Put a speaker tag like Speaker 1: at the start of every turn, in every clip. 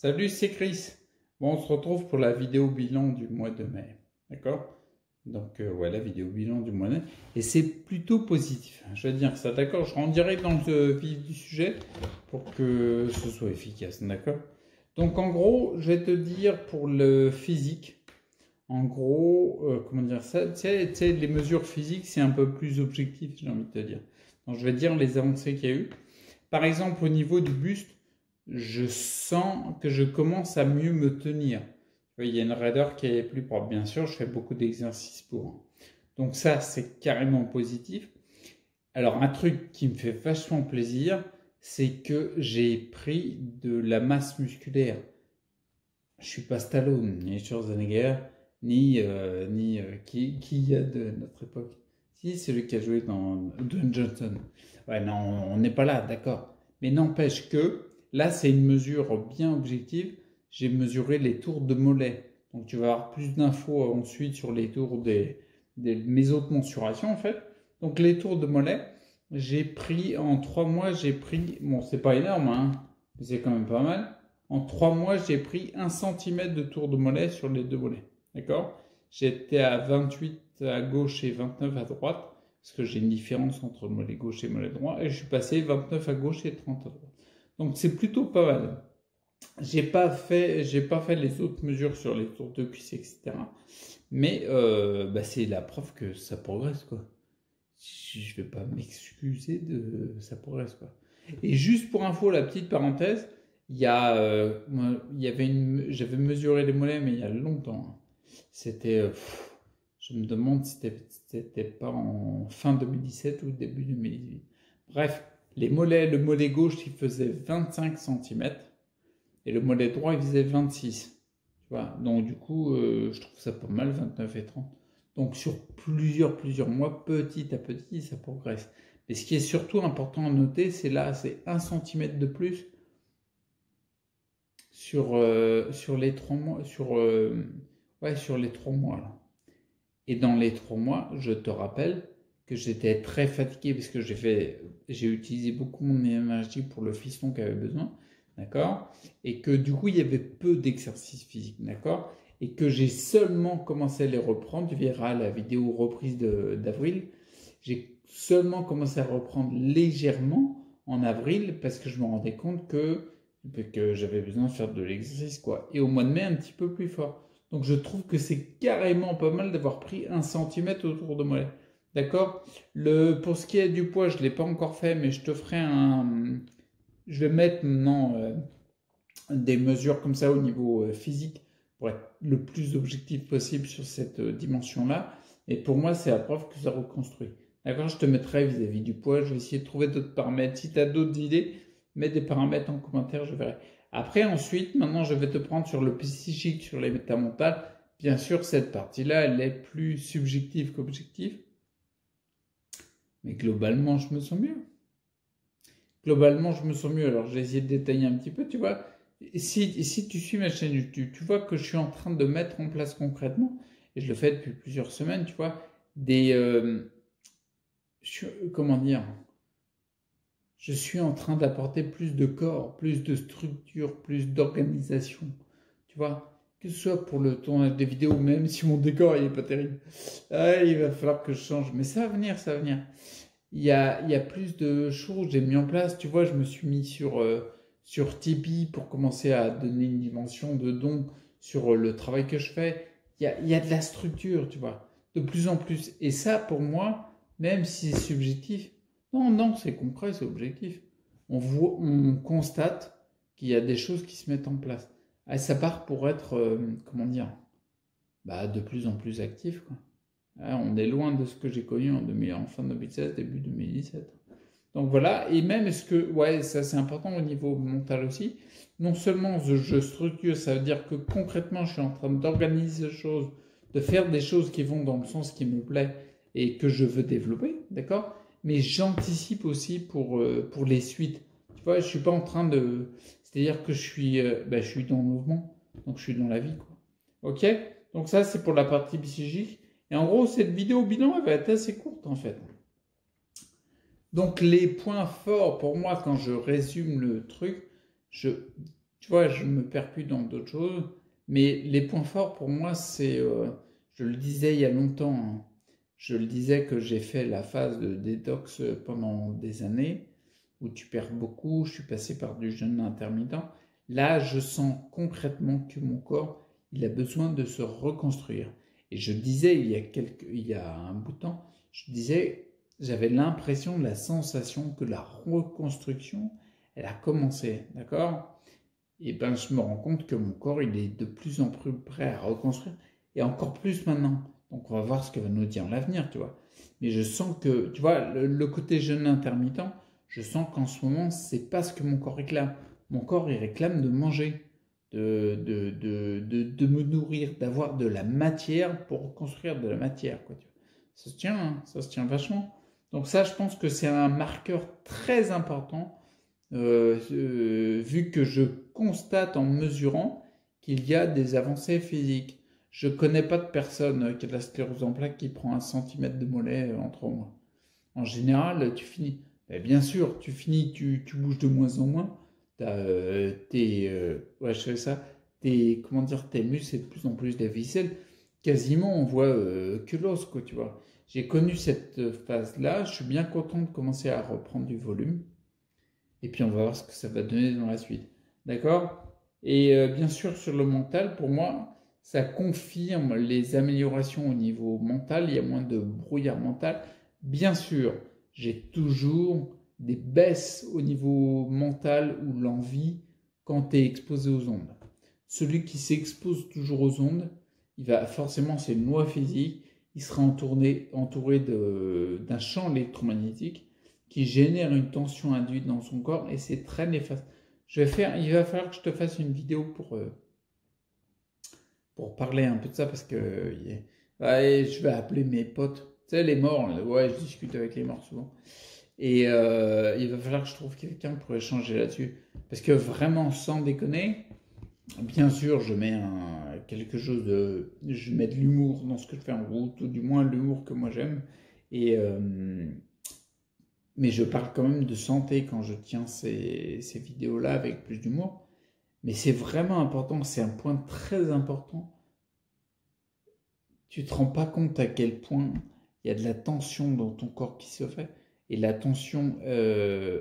Speaker 1: Salut, c'est Chris. Bon, on se retrouve pour la vidéo bilan du mois de mai. D'accord? Donc, ouais, la vidéo bilan du mois de mai. Et c'est plutôt positif. Je vais dire ça, d'accord? Je rentre direct dans le vif du sujet pour que ce soit efficace, d'accord? Donc, en gros, je vais te dire pour le physique. En gros, comment dire ça? Tu sais, les mesures physiques, c'est un peu plus objectif, j'ai envie de te dire. Donc, je vais te dire les avancées qu'il y a eu. Par exemple, au niveau du buste, je sens que je commence à mieux me tenir. Il y a une raideur qui est plus propre. Bien sûr, je fais beaucoup d'exercices pour. Donc ça, c'est carrément positif. Alors, un truc qui me fait vachement plaisir, c'est que j'ai pris de la masse musculaire. Je suis pas Stallone, ni Schwarzenegger, ni qui y a de notre époque. Si, celui qui a joué dans Dwayne Johnson. Ouais, non, on n'est pas là, d'accord. Mais n'empêche que là, c'est une mesure bien objective. J'ai mesuré les tours de mollet. Donc, tu vas avoir plus d'infos ensuite sur les tours mes autres mensurations, en fait. Donc, les tours de mollet, j'ai pris en 3 mois, bon, c'est pas énorme, hein, mais c'est quand même pas mal. En 3 mois, j'ai pris 1 cm de tour de mollet sur les deux mollets. D'accord? J'étais à 28 à gauche et 29 à droite. Parce que j'ai une différence entre le mollet gauche et le mollet droit. Et je suis passé 29 à gauche et 30 à droite. Donc c'est plutôt pas mal. J'ai pas fait les autres mesures sur les tours de cuisse, etc. Mais c'est la preuve que ça progresse, quoi. Je vais pas m'excuser de ça progresse, quoi. Et juste pour info, la petite parenthèse, j'avais mesuré les mollets, mais il y a longtemps. C'était, je me demande si c'était pas en fin 2017 ou début 2018. Bref, le mollet gauche, il faisait 25 cm et le mollet droit, il faisait 26. Tu vois, donc du coup, je trouve ça pas mal, 29 et 30. Donc sur plusieurs mois, petit à petit, ça progresse. Mais ce qui est surtout important à noter, c'est 1 cm de plus sur les 3 mois, sur les 3 mois là. Et dans les 3 mois, je te rappelle que j'étais très fatigué parce que j'ai utilisé beaucoup mon énergie pour le fiston qui avait besoin, d'accord? Et que du coup, il y avait peu d'exercices physiques, d'accord? Et que j'ai seulement commencé à les reprendre. Tu verras la vidéo reprise d'avril. J'ai seulement commencé à reprendre légèrement en avril parce que je me rendais compte que j'avais besoin de faire de l'exercice, quoi. Et au mois de mai, un petit peu plus fort. Donc je trouve que c'est carrément pas mal d'avoir pris 1 cm autour de mollet. D'accord? Pour ce qui est du poids, je ne l'ai pas encore fait, mais je te ferai je vais mettre maintenant des mesures comme ça au niveau physique pour être le plus objectif possible sur cette dimension-là. Et pour moi, c'est la preuve que ça reconstruit. D'accord? Je te mettrai vis-à-vis du poids. Je vais essayer de trouver d'autres paramètres. Si tu as d'autres idées, mets des paramètres en commentaire, je verrai. Après, ensuite, maintenant, je vais te prendre sur le psychique, sur l'état mental. Bien sûr, cette partie-là, elle est plus subjective qu'objective. Mais globalement, je me sens mieux. Globalement, je me sens mieux. Alors, j'ai essayé de détailler un petit peu, tu vois. Si tu suis ma chaîne YouTube, tu vois que je suis en train de mettre en place concrètement, et je le fais depuis plusieurs semaines, tu vois, comment dire, je suis en train d'apporter plus de corps, plus de structure, plus d'organisation, tu vois, que ce soit pour le tournage des vidéos, même si mon décor il est pas terrible, il va falloir que je change, mais ça va venir, ça va venir. Il y a plus de choses que j'ai mis en place, tu vois, je me suis mis sur Tipeee pour commencer à donner une dimension de don sur le travail que je fais. Il y a de la structure, tu vois, de plus en plus. Et ça, pour moi, même si c'est subjectif, non, c'est concret, c'est objectif. On constate qu'il y a des choses qui se mettent en place. Et ça part pour être, comment dire, de plus en plus actif, quoi. On est loin de ce que j'ai connu en fin 2016, début 2017. Donc voilà, et même ça c'est important au niveau mental aussi, non seulement je structure, ça veut dire que concrètement je suis en train d'organiser des choses, de faire des choses qui vont dans le sens qui me plaît et que je veux développer, d'accord? Mais j'anticipe aussi pour les suites. Tu vois, je suis pas en train de... C'est-à-dire que je suis dans le mouvement, donc je suis dans la vie, quoi. Ok? Donc ça c'est pour la partie psychique. Et en gros, cette vidéo bilan, elle va être assez courte en fait. Donc les points forts pour moi, quand je résume le truc, je tu vois, je me perds plus dans d'autres choses. Mais les points forts pour moi, c'est, je le disais il y a longtemps, hein, je le disais que j'ai fait la phase de détox pendant des années, où tu perds beaucoup, je suis passé par du jeûne intermittent. Là, je sens concrètement que mon corps, il a besoin de se reconstruire. Et je disais il y a un bout de temps, je disais, j'avais l'impression, la sensation que la reconstruction, elle a commencé, d'accord? Et ben, je me rends compte que mon corps, il est de plus en plus prêt à reconstruire, et encore plus maintenant. Donc, on va voir ce que va nous dire l'avenir, tu vois. Mais je sens que, tu vois, le côté jeûne intermittent, je sens qu'en ce moment, c'est pas ce que mon corps réclame. Mon corps, il réclame de manger, de me nourrir, d'avoir de la matière pour reconstruire de la matière, quoi, tu vois. Ça se tient, hein, ça se tient vachement. Donc ça, je pense que c'est un marqueur très important, vu que je constate en mesurant qu'il y a des avancées physiques. Je connais pas de personne qui a de la sclérose en plaques qui prend 1 centimètre de mollet en 3 mois. En général, tu finis. Ben, bien sûr, tu finis, tu bouges de moins en moins. Ouais, je fais ça. Comment dire, tes muscles, c'est de plus en plus des ficelles. Quasiment, on voit que l'os, quoi, tu vois. J'ai connu cette phase-là. Je suis bien content de commencer à reprendre du volume. Et puis, on va voir ce que ça va donner dans la suite. D'accord? Et bien sûr, sur le mental, pour moi, ça confirme les améliorations au niveau mental. Il y a moins de brouillard mental. Bien sûr, j'ai toujours des baisses au niveau mental ou l'envie quand tu es exposé aux ondes. Celui qui s'expose toujours aux ondes, il va forcément, c'est une loi physique, il sera entouré d'un champ électromagnétique qui génère une tension induite dans son corps et c'est très néfaste. Il va falloir que je te fasse une vidéo pour parler un peu de ça parce que ouais, je vais appeler mes potes. Tu sais, les morts, là, ouais, je discute avec les morts souvent. Et il va falloir que je trouve quelqu'un pour échanger là-dessus. Parce que vraiment, sans déconner, bien sûr, je mets quelque chose de. Je mets de l'humour dans ce que je fais en route, ou du moins l'humour que moi j'aime. Et, mais je parle quand même de santé quand je tiens ces vidéos-là avec plus d'humour. Mais c'est vraiment important, c'est un point très important. Tu te rends pas compte à quel point il y a de la tension dans ton corps qui se fait. Et la tension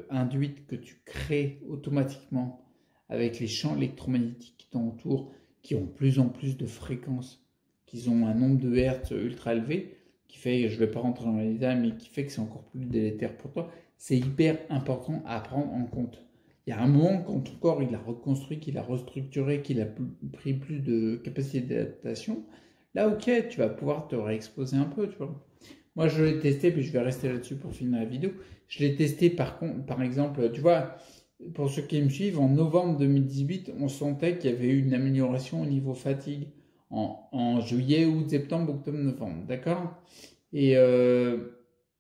Speaker 1: induite que tu crées automatiquement avec les champs électromagnétiques qui t'entourent, qui ont plus en plus de fréquences, qui ont un nombre de hertz ultra élevé, qui fait, je ne vais pas rentrer dans les détails, mais qui fait que c'est encore plus délétère pour toi, c'est hyper important à prendre en compte. Il y a un moment, quand ton corps il a reconstruit, qu'il a restructuré, qu'il a pris plus de capacité d'adaptation, là, ok, tu vas pouvoir te réexposer un peu, tu vois. Moi, je l'ai testé, puis je vais rester là-dessus pour finir la vidéo. Je l'ai testé par exemple, tu vois, pour ceux qui me suivent, en novembre 2018, on sentait qu'il y avait eu une amélioration au niveau fatigue en juillet, août, septembre, octobre, novembre, d'accord? Et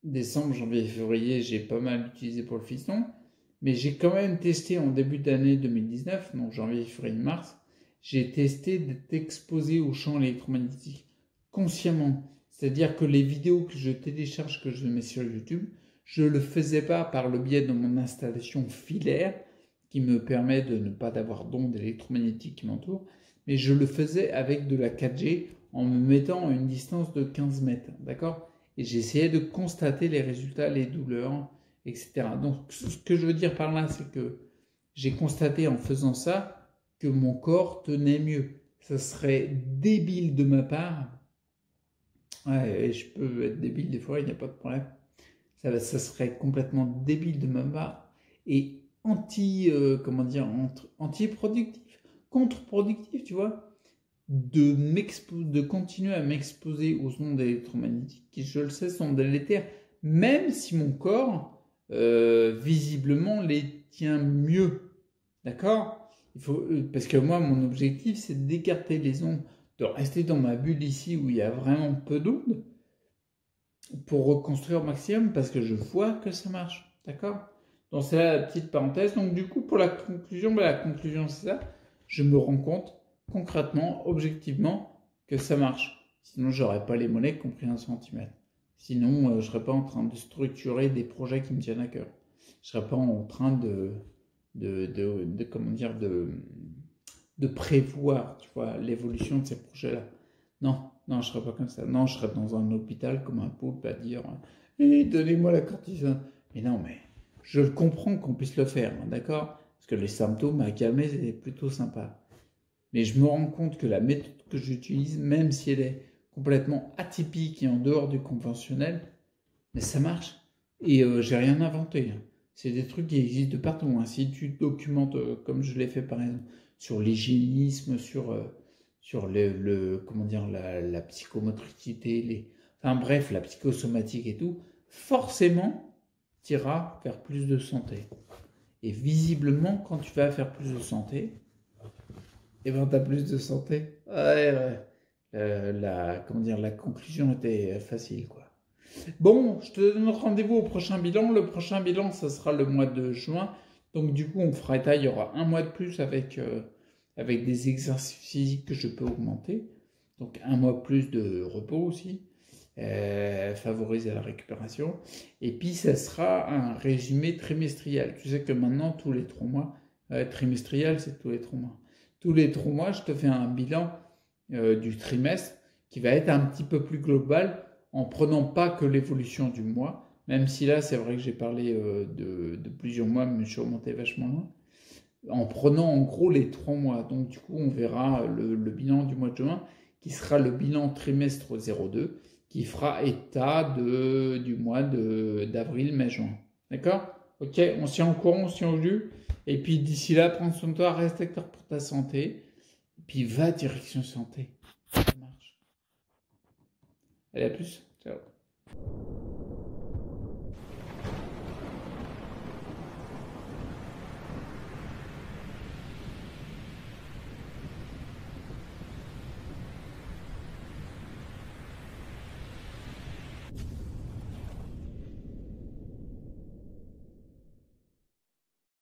Speaker 1: décembre, janvier, février, j'ai pas mal utilisé pour le fiston, mais j'ai quand même testé en début d'année 2019, donc janvier, février, mars, j'ai testé d'être exposé au champ électromagnétique consciemment. C'est-à-dire que les vidéos que je télécharge, que je mets sur YouTube, je ne le faisais pas par le biais de mon installation filaire qui me permet de ne pas avoir d'ondes électromagnétiques qui m'entourent, mais je le faisais avec de la 4G en me mettant à une distance de 15 mètres, d'accord? Et j'essayais de constater les résultats, les douleurs, etc. Donc ce que je veux dire par là, c'est que j'ai constaté en faisant ça que mon corps tenait mieux. Ça serait débile de ma part. Ouais, je peux être débile des fois, il n'y a pas de problème. Ça serait complètement débile de ma part et comment dire, anti-productif, contre-productif, tu vois, de continuer à m'exposer aux ondes électromagnétiques qui, je le sais, sont délétères, même si mon corps, visiblement, les tient mieux. D'accord? Parce que moi, mon objectif, c'est d'écarter les ondes, de rester dans ma bulle ici où il y a vraiment peu d'ondes pour reconstruire au maximum parce que je vois que ça marche. D'accord? Donc, c'est là la petite parenthèse. Donc, du coup, pour la conclusion, la conclusion, c'est ça. Je me rends compte concrètement, objectivement, que ça marche. Sinon, j'aurais pas les mollets qui ont pris 1 centimètre. Sinon, je serais pas en train de structurer des projets qui me tiennent à cœur. Je serais pas en train comment dire, de prévoir, tu vois, l'évolution de ces projets-là. Non, non, je serais pas comme ça. Non, je serais dans un hôpital comme un poulpe à dire donnez-moi la cortisone. Mais non, mais je le comprends qu'on puisse le faire, hein, d'accord? Parce que les symptômes à calmer, c'est plutôt sympa. Mais je me rends compte que la méthode que j'utilise, même si elle est complètement atypique et en dehors du conventionnel, mais ça marche. Et j'ai rien inventé, hein. C'est des trucs qui existent de partout, hein. Si tu te documentes, comme je l'ai fait par exemple, sur l'hygiénisme, sur comment dire, la psychomotricité, enfin bref, la psychosomatique et tout, forcément, tu iras vers plus de santé. Et visiblement, quand tu vas faire plus de santé, et ben tu as plus de santé. Ouais, ouais. Comment dire, la conclusion était facile, quoi. Bon, je te donne rendez-vous au prochain bilan. Le prochain bilan, ça sera le mois de juin. Donc du coup, on fera état, il y aura un mois de plus avec des exercices physiques que je peux augmenter. Donc un mois plus de repos aussi, favoriser la récupération. Et puis, ça sera un résumé trimestriel. Tu sais que maintenant, tous les 3 mois, trimestriel, c'est tous les 3 mois. Tous les 3 mois, je te fais un bilan du trimestre qui va être un petit peu plus global en prenant pas que l'évolution du mois, même si là c'est vrai que j'ai parlé de plusieurs mois, mais je suis remonté vachement loin, en prenant en gros les 3 mois. Donc du coup on verra le bilan du mois de juin qui sera le bilan trimestre 02 qui fera état du mois d'avril, mai, juin. D'accord? Ok, on s'y en courant, on s'y en jus. Et puis d'ici là, prends soin de toi, reste acteur pour ta santé. Et puis va direction santé. Ça marche. Allez, à plus. Ciao.